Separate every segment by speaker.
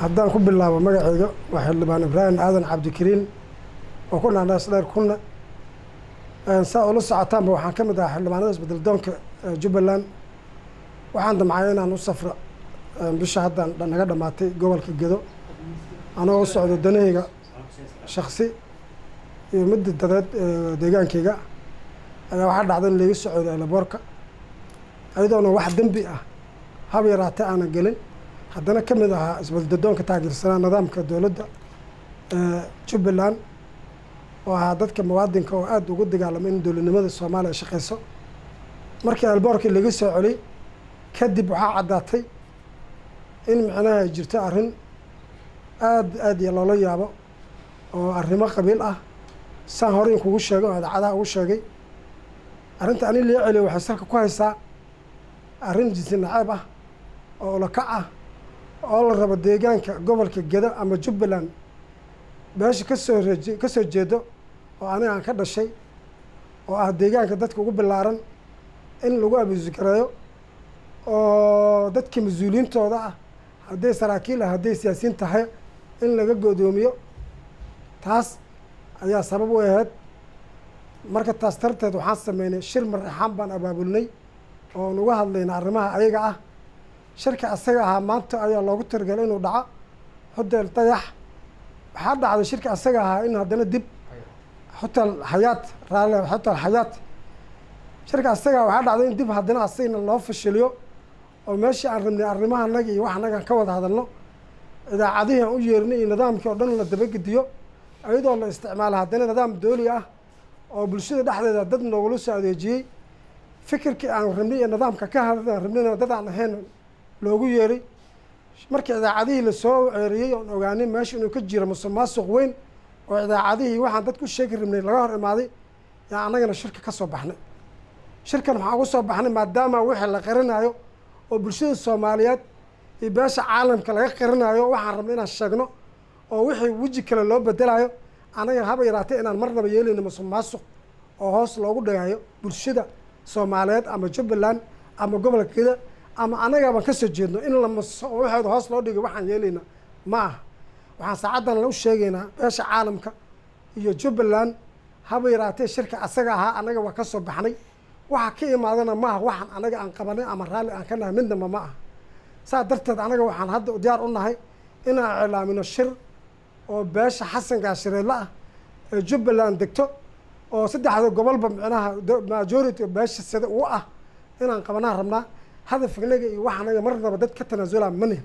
Speaker 1: haddaan ku bilaabo magacayga waa xildhibaan Ibraahim Aadan Cabdikariin oo ku naanaas dheer kuna saa ula socotaanba waxaan ka mid ahaa xildhibaanada isbedel doonka Jubbaland waxaan damcay inaan u safro bisha haddaan naga dhamaatay gobolka Gedo anoo u socdo danahayga shakhsi iyo mid dadeed deegaankayga ayaa waxaa dhacday in laga socdo laboorka ayadoona wax dambi ah hab yaraatay aanan gelin haddana ka mid ahaa isbedel doonka taageersanaa nidaamka dowladda Jubbaland oo ahaa dadka muwaadinka oo aad ugu dagaalamay in dowladnimada Soomaaliya shaqeyso markii alboorkii laga soo celiyay kadib waxaa caddaatay in macnaha jirto arrin aad iyo loola yaabo oo arrimo qabiil ah saan hore kugu sheegay oo idaacadaha ugu sheegay arrinta ani la celiyo waxay salka ku haysaa arrin jinsi nacaab ah oo la kac ah oo la rabo deegaanka gobolka Gedo ama Jubbaland meesha ka soo jeedo oo aniga aan ka dhashay oo ah deegaanka dadka ugu bilaaran in lagu abuusgareeyo oo dadka mas'uuliyiintooda ah hadday saraakiil ah hadday siyaasiyiin tahay in laga godoomiyo taas ayaa sabab u ahayd marka taas tarteed waxaan sameynay shir marxaan baan abaabulnay oo uga hadlayna arrimaha ayaga ah shirka asaga ahaa maanta ayaa loogu talagalay inuu dhaco hotel Dayax waxaa dhacday shirka asaga ahaa in haddana dib hotel Hayaat shirka asaga waxaa dhacday in dib haddana asagna loo fashiliyo oo meeshii aan rabnay arrimaha naga iyo wax naga ka wada hadalno idaacadihii aan u yeernay iyo nidaamkii oo dhan la dabagediyo ayadoo la isticmaalo haddana nidaam dooli ah oo bulshada dhexdeeda dad noogula soo adeejiyey fikirkii aan rabnay iyo nidaamka ka hadlaan rabnayna dad aan ahayn loogu yeeray markii idaacadihii lasoo ceeriyey oon ogaanay meesha inuu ka jiro musuqmaasuq weyn oo idaacadihii waxaan dad ku sheegi rabnay laga hor imaaday yaa annagana shirka ka soo baxnay shirkan waxaan ugu soo baxnay maadaama wixii la qarinayo oo bulshada Soomaaliyeed iyo beesha caalamka laga qarinayo waxaan rabnay inaan sheegno oo wixii weji kale loo bedelayo anaga haba yaraatay inaan marnaba yeelayno musuqmaasuq oo hoos loogu dhigayo bulshada Soomaaliyeed ama Jubbaland ama gobolka Gedo ama anaga baan ka soo jeedno in la waxaad hoos loo dhigay waxaan yeelayna ma aha waxaan saacadan la u sheegaynaa beesha caalamka iyo Jubbaland haba yaraatay shirka asaga ahaa anaga waa ka soo baxnay waxa ka imaadana ma aha waxaan anaga aan qabanay ama raali aan ka nahay midnaba ma aha saa darteed anaga waxaan hadda diyaar u nahay inaan cilaamino shir oo beesha Xasan Gaashireedla ah ee Jubbaland degto oo saddexda gobolba macnaha majority beesha sida uu ah inaan qabanaa rabnaa hadafkanaga iyo waxanaga marnaba dad ka tanaasulaa manihin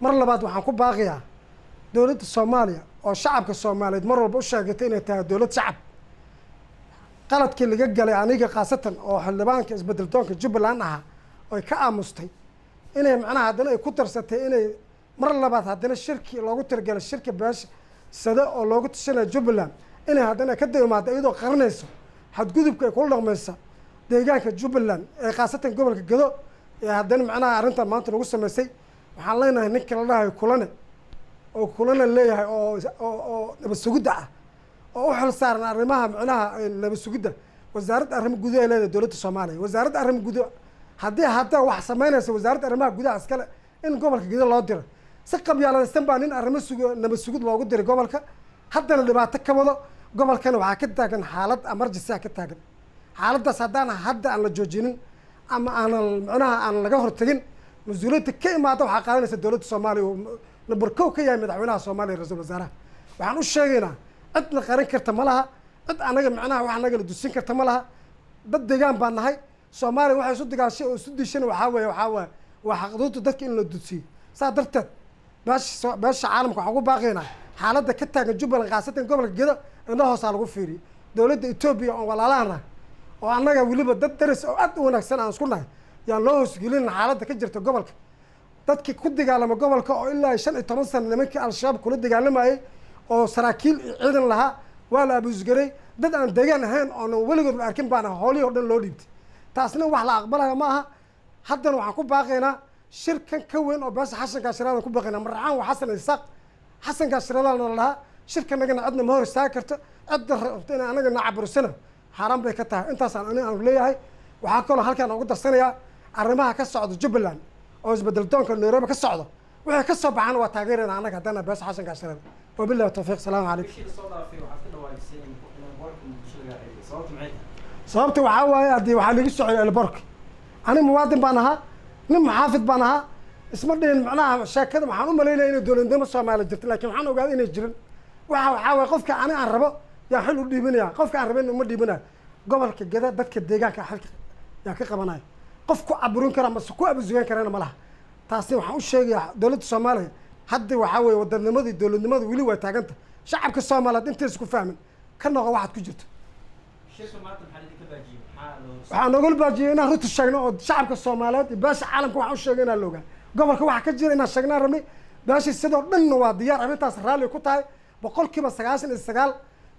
Speaker 1: mar labaad waxaan ku baaqiyaa dowladda Soomaaliya oo shacabka Soomaaliyeed mar walba u sheegatay inay tahay dowlad shacab qaladkii laga galay aniga khaasatan oo xildhibaanka isbedel doonka Jubbaland aha oo ka aamustay inay macnaha haddana ay ku tarsatay inay mar labaad haddana shirki loogu talagalay shirka beesha sida oo loogu tashanayo Jubbaland inay haddana ka daymaado iyadoo qaranayso xadgudubka ay ku dhaqmaysa deegaanka Jubbaland ee khaasatan gobolka Gedo ee haddana macnaha arrintan maanta lagu sameysay waxaan leenahay ninka la dhahay kulana leeyahay oo nabad sugidda ah oo u xil saaran arrimaha macnaha nabad sugidda wasaaradda arrimaha gudaha ee leedahay dowladda Soomaaliya wasaaradda arrimaha gudaha haddii wax sameynaysa wasaaradda arrimaha gudaha iskale in gobolka Gedo loo diro si qabyaaladaysan baa nin nabad sugid loogu diray gobolka haddana dhibaato ka wado gobolkana waxaa ka taagan xaalad emergency ka taagan xaaladdaas haddaan hadda aan la joojinin ama aanan macnaha aan laga hortagin mas-uuliyadda ka imaada waxaa qaadanaysa dowladda Soomaaliya oo number 1 ka yahay madaxweynaha Soomaaliya ra'iisul wasaaraha waxaan u sheegaynaa cidna qaran karta ma laha cid anaga macnaha wax naga la dusin karta ma laha dad deegaan baan nahay Soomaaliya waxay isu dagaashay oo isu dishan waxaa waa xaqdooda dadka in la dusiyo saa darteed beesha caalamka waxaan ugu baaqaynaa xaaladda ka taagan Jubbaland khaasatan gobolka Gedo indho hoos lagu fiiriyo dowladda Itoobiya oo walaalahana oo annaga waliba dad daris oo aad u wanaagsan aan isku nahay yaan loo hoosgelin xaaladda ka jirta gobolka dadkii ku dagaalama gobolka oo ilaa 15 sano nimankii al-shabaab kula dagaalamayay oo saraakiil ciidan lahaa waa la abuusgaray dad aan deegaan ahayn oo weligood la arkin baan howlihii oo dhan loo dhiibtay taasna wax la aqbalayo ma aha haddana waxaan ku baaqaynaa shirkan ka weyn oo beesha Xasan Gaashireedla ku baaqaynaa marxaan waa Xasan Gaashireedla la lahaa shirkanagana cidna ma hor istaagi karto cidda rabta in anaga nacabursana xaraan bay ka tahay intaasaan aniga aan leeyahay waxaa kaloo halkaan ugu darsanayaa arrimaha ka socda Jubbaland oo isbedel doonka Nairobi ka socdo wixii ka soo baxana waa taageerada anaga haddana bees xasan gaashareed wabillahi tawfiiq salaamu calaykum sababta waxaa waaye haddii waxaa lagu socday elborka ani muwaadin baan ahaa nin muxaafid baan ahaa isma dhihin macnaha sheekada waxaan u malaynaya inay dowladnimo Soomaaliya jirto laakiin waxaan ogaaday inay jirin waxaa waaye qofka ani aan rabo yaa xil u dhiibinaya qofka aan rabin uma dhiibinayo gobolka gada dadka deegaanka xilka yaa ka qabanaya qof ku caburin kara ama ku abusugan karana ma laha taasina waxaan u sheegayaa dowladda Soomaaliya hadda waxaa weeye wadanimadii dowladnimada weli waa taaganta shacabka Soomaaliyeed intaas ku fahmin ka noqo waxaad ku jirto waxaan ogol baajiyay inaan runta sheegno oo shacabka Soomaaliyeed iyo beesha caalamka waxaan u sheegay inaan loogaa gobolka waxa ka jira inaan sheegnaa rabnay beesha sidoo dhan waa diyaar arrintaas raalli ku tahay 99%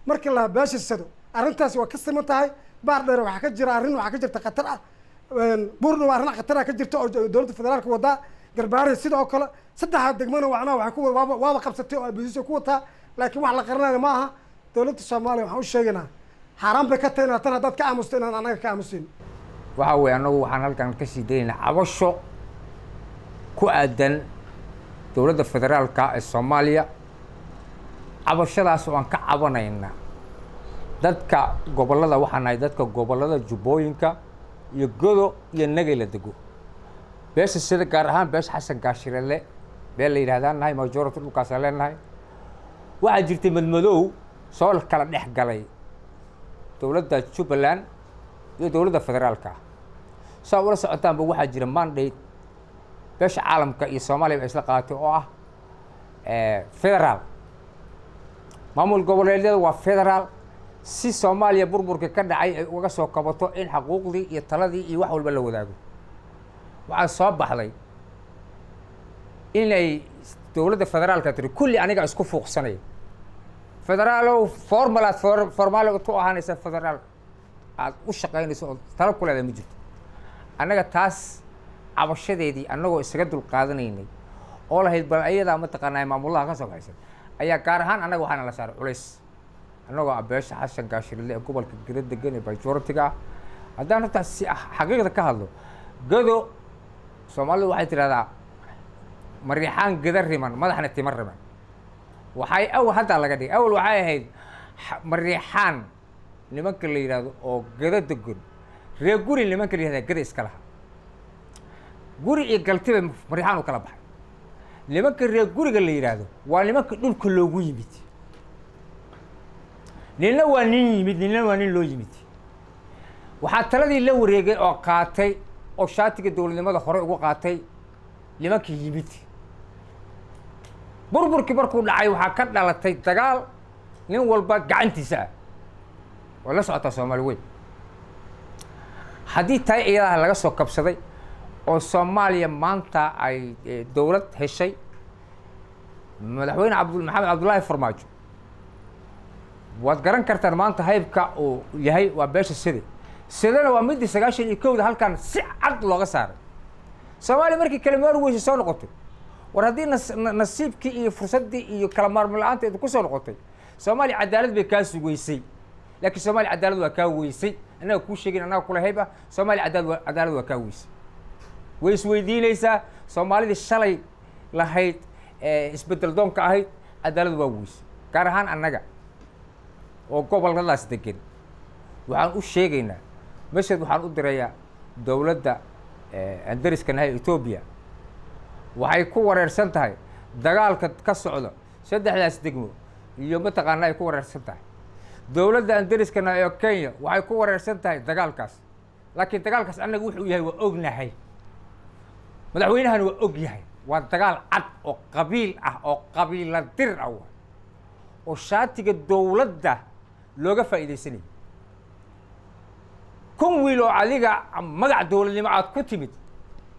Speaker 1: markii la beesha sido arrintaas waa ka siman tahay baar dheer waxa ka jira arrin waxa ka jirta khatar ah buurna waa arrin khatar ah ka jirta oo dowladda federaalka wada garbaare sidoo kale saddex degmana waxa ku waaba qabsatay oo abadiisa ku wata laakiin wax la qaranayo ma aha dowladda Soomaaliya waxaan u sheegaynaa xaraan bay ka tahay inaad tan dad ka aamusto inaan anaga ka aamusin
Speaker 2: waxa weey anagu waxaan halkan ka sii deynaa cabasho ku aadan dowladda federaalka ee Soomaaliya cabashadaas oo aan ka cabanayna dadka gobolada waxaan ahay dadka gobolada Jubbooyinka iyo Godo iyo Nagayla dego beesha sida gaar ahaan beesha Xasan Gaashireele beel la yiraahdaan nahay majority dhulkaas leenahay waxa jirtay madmadow soo kala dhex galay dowladda Jubbaland iyo dowladda federaalka soo wala socotaan ba waxa jira mandate beesha caalamka iyo Soomaaliya isla qaatay oo ah federal maamul goboleedyada waa federal si Soomaaliya burburka ka dhacay ay uga soo kabato in xuquuqdii iyo taladii iyo wax walba la wadaago waxa soo baxday inay dowladda federaalka tiri kulli aniga isku fuuqsanay federaalo formal ku ahaanaysa federaal aad u shaqeynayso talo ku leedahay ma jirto anaga taas cabashadeedii anagoo isaga dul qaadanaynay oo lahayd bal ayada ma taqaanay maamulaha ka soo haysan ayaa gaar ahaan anaga waxaan la saaray culays anagoo beesha Xasan Gaashireele gobolka Gado degan ee majority-ga haddaan taas si xaqiiqda ka hadlo Gado Soomaalidu waxay tiraahdaa mariixaan gada riman madaxna timar riman waxay hadda laga dhigay awal waxay ahayd mariixaan nimanka la yiraahdo oo Gado degan reer guri nimanka la yiraahdo Gado iska laha guri iyo galtiba mariixaan u kala baxay nimanka reer guriga la yiraahdo waa nimanka dhulka loogu yimid nina waa nin yimid nina waa nin loo yimid waxaa taladii la wareegay oo qaatay oo shaatiga dowladnimada hore ugu qaatay nimanka yimid burburkii markuu dhacay waxaa ka dhalatay dagaal nin walba gacantiisa ah oo la socota Soomaali weyn haddii tay iyada laga soo kabsaday oo Soomaaliya maanta ay dowlad heshay madaxweyne Maxamed Cabdullaahi Farmaajo waad garan kartaan maanta haybka oo yahay waa beesha sidana waa mid 91 halkan si cad looga saaray Soomaaliya markii kala maar weysay soo noqotay war haddii nasiibkii iyo fursadii iyo kala maarmo la'aanteedu ku soo noqotay Soomaaliya cadaalad bay ka sugaysay laakiin Soomaaliya cadaalad waa ka weysay anaga ku sheegin anaga kula hayba Soomaaliya cadaalad waa ka weysay way isweydiinaysaa Soomaalida shalay lahayd isbedel doonka ahayd cadaalad waa weysay gaar ahaan anaga oo goboladaas degan waxaan u sheegaynaa mashad waxaan u dirayaa dowladda andariska nahay Ethiopia waxay ku wareersan tahay dagaalka ka socda saddexdaas degmo iyo mataqaanaa ay ku wareersan tahay dowladda andariska nahay Kenya waxay ku wareersan tahay dagaalkaas laakiin dagaalkaas anagu wuxuu yahay waa ognahay madaxweynahan waa og yahay waa dagaal cad oo qabiil ah oo qabiila dir ah oo shaatiga dowladda looga faa'iideysanay kun wiil oo adiga magac dowladnimo aad ku timid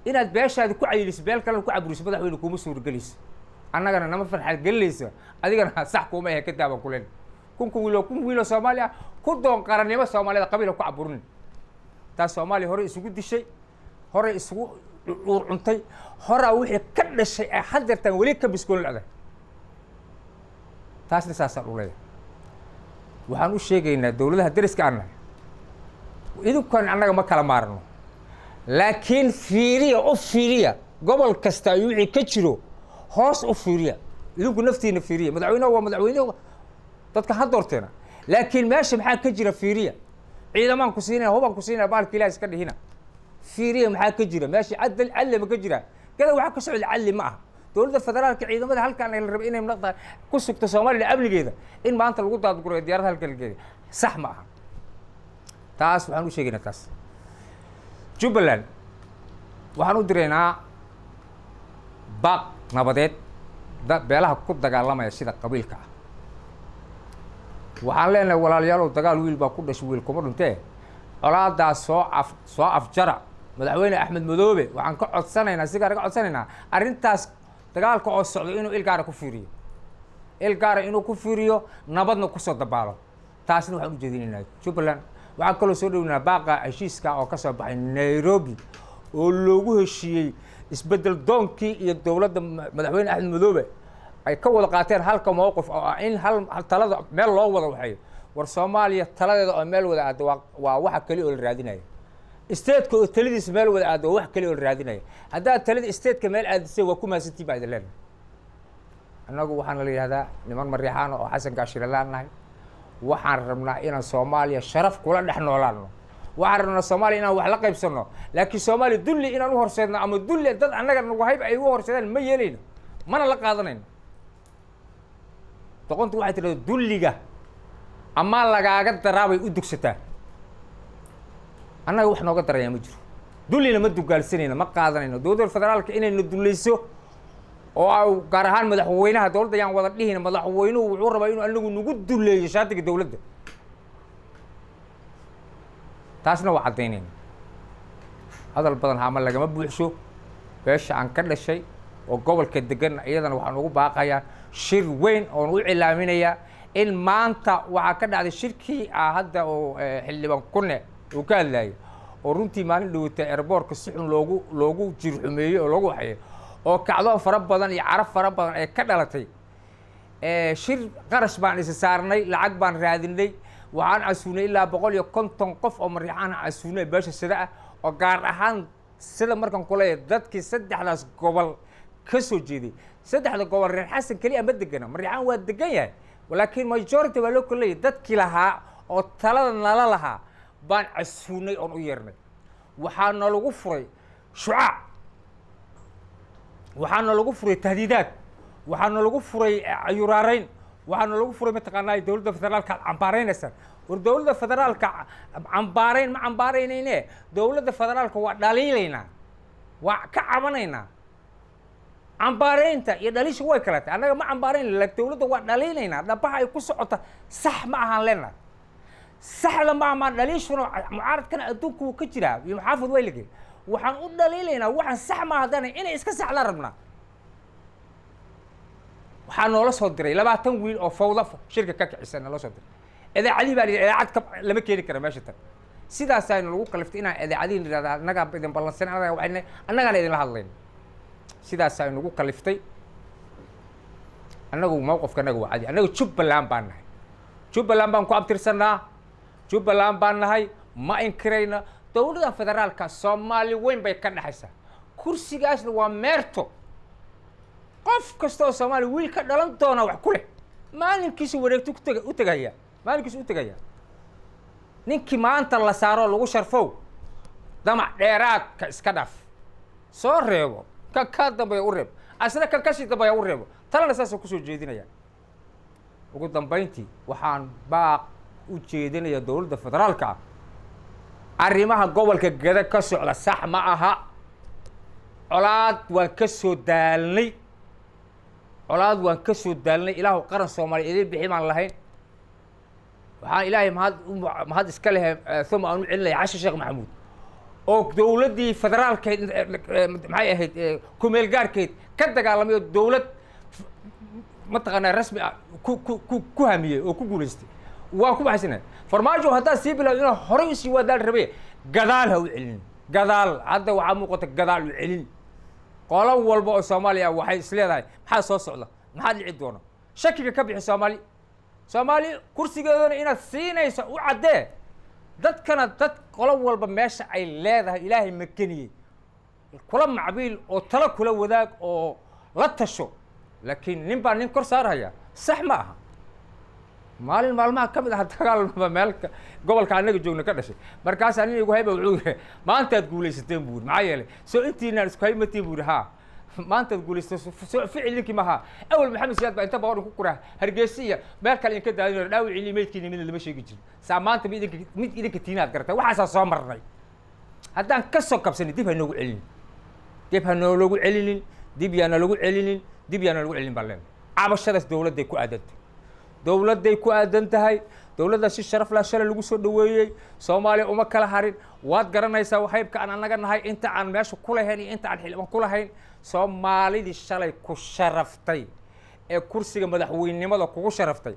Speaker 2: inaad beeshaada ku cayiliso beel kale ku caburiso madaxweyne kuma suurgeliso annagana nama farxad gelinaysa adigana sax kuma yahay ka daaban kulen kun wiil oo Soomaali ah ku doon qarannimo Soomaalida qabiil ku caburin taas Soomaali hore isugu dishay hore isugu cuntay hore wixii ka dhashay ay hadartan wali ka biskoon lacag taasna saasaan u leeyahay waxaan u sheegaynaa dowladaha dariska annaga idinkan annaga ma kala maarno laakiin fiiriya gobol kasta wixii ka jiro hoos u fiiriya idinku naftiina fiiriya madaxweynaha waa madaxweynaha dadka ha doorteena laakiin meesha maxaa ka jira fiiriya ciidamaan ku siinaya hubaan ku siinaya baalka ilaahay iska dhihina fiiriya maxaa ka jira meesha cadli ma ka jira kada waxaa ka socda cadli ma aha dowladda federaalka ciidamada halkaan la rabay inay naqda ku sugto Soomaaliya amnigeeda in maanta lagu daadguro diyaaradaha halka la geeyo sax ma aha taas waxaan u sheegaynaa taas Jubbaland waxaan u direynaa baaq nabadeed beelaha ku dagaalamaya sida qabiilka ah waxaan leenahay walaalayaal dagaal wiil baa ku dhashay wiil kuma dhuntee colaadaas soo afjara madaxweyne Axmed Madoobe waxaan ka codsanaynaa sigaar ka codsanaynaa arrintaas dagaalka oo socdo inuu ilgaara inuu ku fiiriyo nabadna ku soo dabaalo taasna waxaan u jeedinaynaa Jubbaland waxaan kaloo soo dhaweynaa baaqa heshiiska oo ka soo baxay Nairobi oo loogu heshiiyey isbedel doonkii iyo dowladda madaxweyne Axmed Madoobe ay ka wada qaateen halka mowqif oo ah in hal talada meel loo wada waxay war Soomaaliya taladeeda oo meel wada aad waa waxa kali oo la raadinayo state-ka oo taladiisa meel wada aad wax kali oo la raadinayo hadaa talada state-ka meel aadisay waa ku maasantii baa idin annagu waxaan la yiraahdaa niman mariixaan oo Xasan Gaashire laanahay waxaan rabnaa inaan Soomaaliya sharaf kula dhex noolaano waxaan rabnaa Soomaaliya inaan wax la qaybsano laakiin Soomaaliya dulli inaan u horseedno ama dulli dad annaga nagu hayb ay u horseedaan ma yeelayno mana la qaadanayno doqontu waxay tiraahdaa dulliga ama lagaaga daraabay u dugsataa annaga wax nooga daraya ma jiro dullina ma dugaalsanayno ma qaadanayno dowladda federaalka inayna dulleyso oo ay gaar ahaan madaxweynaha dowladda yaan wada dhihin madaxweynuhu wuxuu rabaa inuu anagu nagu dulleeyo shaatiga dowladda taasna waa caddaynayna hadal badan haama lagama buuxsho beesha aan ka dhashay oo gobolka degan iyadana waxaan ugu baaqayaa shir weyn oo u cilaaminayaa in maanta waxaa ka dhacday shirkii hadda oo xildhibaan kunne uu ka hadlayay oo runtii maalin dhawatay airportka si xun loogu jirxumeeyey oo loogu waxay oo kacdo fara badan iyo caraf fara badan ay ka dhalatay shir qarash baan is saarnay lacag baan raadinay waxaan casuunay ilaa 150 qof oo mariixaan casuunay beesha sida ah oo gaar ahaan sida markan ku leeyahay dadkii saddexdaas gobol ka soo jeeday saddexda gobol reer xasan kaliya ma degana mariixaan waa degan yahay laakiin majority waa loo kaleeyay dadkii lahaa oo talada nala lahaa baan casuunay oo u yeernay waxaana lagu furay shucaa waxaana lagu furay tahdiidaad waxaana lagu furay ayuraarayn waxaana lagu furay mataqaanaa dowladda federaalka cambaaraynaysa war dowladda federaalka cambaarayn ma cambaaraynayne dowladda federaalka waa dhaliilaynaa waa ka cabanaynaa cambaaraynta iyo dhaliisha way kala tahay annaga ma cambaarayn laakiin dowladda waa dhaliilaynaa dhabaha ay ku socota sax ma ahaan leenna saxda ma dhaliishuna mucaaradkana adduunku ka jiraa iyo maxaafid way lagay waxaan u dhaliilaynaa waxaan sax ma hadana inay iska saxlaan rabnaa waxaan noola soo diray 20 wiil oo fawda shirka ka kicisan loo soo diray idaacadii baa idaacad lama keeni karo meesha tan sidaas aynu lagu qaliftay inaan idaacadii niraahdo annaga idin ballansan annagana idin la hadlayn sidaas aynu lagu qaliftay annagu mowqifkanaga waa cadi annagu Jubbaland baan nahay Jubbaland baan ku abtirsanaa Jubbaland baan nahay ma inkirayna dowladda federaalka Soomaali weyn bay ka dhaxaysaa kursigaasna waa meerto qof kasta oo Soomaali wiil ka dhalan doona wax ku leh maalinkiisa wareegto u tagaya maalinkiisa u tagaya ninkii maanta la saaro lagu sharfow damac dheeraad ka iska dhaf soo reebo ka dambe u reeb asna ka kashi dambe u reebo talana saas ku soo jeedinaya ugu dambeyntii waxaan baaq u jeedinaya dowladda federaalka arrimaha gobolka Gada ka socda sax ma aha colaad waan ka soo daalnay ilaahu qaran Soomaaliyeed bixi maan lahayn waxaan ilaahay mahad iska leh thuma aan u celinay Xasan Sheekh Maxamuud oo dowladdii federaalka maxay ahayd kumeel gaarkeed ka dagaalamay dowlad mataqaanaa rasmi ah ku hamiyay oo ku guuleystay waa ku baxsanay farmaajo hadda si bilaw inuu horay u sii wadaal rabay gadaal ha u celin gadaal hadda waxa muuqata gadaal u celin qolo walba oo Soomaaliya waxay isleedahay maxaa soo socda maxaa dhici doona shakiga ka bixi Soomaali kursigeedana inaad siinayso u cadee dadkana dad qolo walba meesha ay leedahay ilaahay ma keniyay kula macbiil oo tala kula wadaag oo la tasho laakiin nin baa nin kor saaraya sax ma aha maalin maalmaha ka mid ah dagaalba meelka gobolka anaga joogna ka dhashay markaas aniga igu hayba wuxuu yiri maantaad guulaysateen buur maxaa yeelay soo intiina isku haymatiin buur ha maantaad guulaysato soo ficilkii maha awal maxamed siyaad baa inta boqor ku kura hargeysiya meel kale in ka daadin dhaawicii meedkiina mid lama sheegi jirin saa maanta mid idinka tiinaad gartay waxaas soo marnay haddaan ka soo kabsanay dib ha noogu celin dib ha noogu celinin dib yaana lagu celinin dib yaana lagu celin baleen cabashadaas dawladday ku aadantay dawladday ku aadan tahay dawladda si sharaf la shalay lagu soo dhaweeyay Soomaaliya uma kala harin waad garanaysaa wahaybka aan anaga nahay inta aan meesha ku lahayn inta aan xilban ku lahayn Soomaalidii shalay ku sharaftay ee kursiga madaxweynenimada kugu sharaftay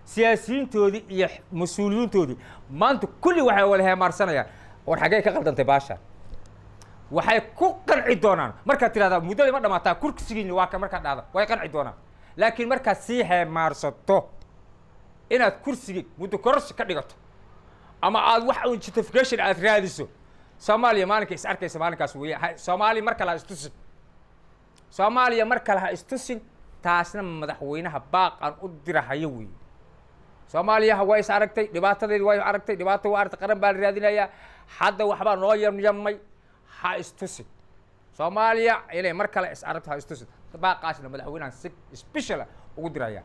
Speaker 2: siyaasiyiintoodii iyo mas'uuliyiintoodii maanta kulli waxay wada heemarsanayaan war xagee ka qaldantay baasha waxay ku qanci doonaan marka tiraahdo muddada ma dhamaataa kursigiina waa ka marka dhaada way qanci doonaan laakiin marka si heemarsato inaad kursiga muddo kororsi ka dhigato ama aad wax uun justification aad raadiso Soomaaliya maalinka is arkaysa maalinkaas weeye Soomaaliya marka la istusin Soomaaliya marka la istusin taasna madaxweynaha baaqan u dirahayo weeye Soomaaliya way is aragtay dhibaatadeed way aragtay dhibaato waa aragtay qaran baa la raadinaya hadda waxba noo yamay ha istusin Soomaaliya inay mar kale is aragto ha istusin baaqaasna madaxweynaha si special ugu diraya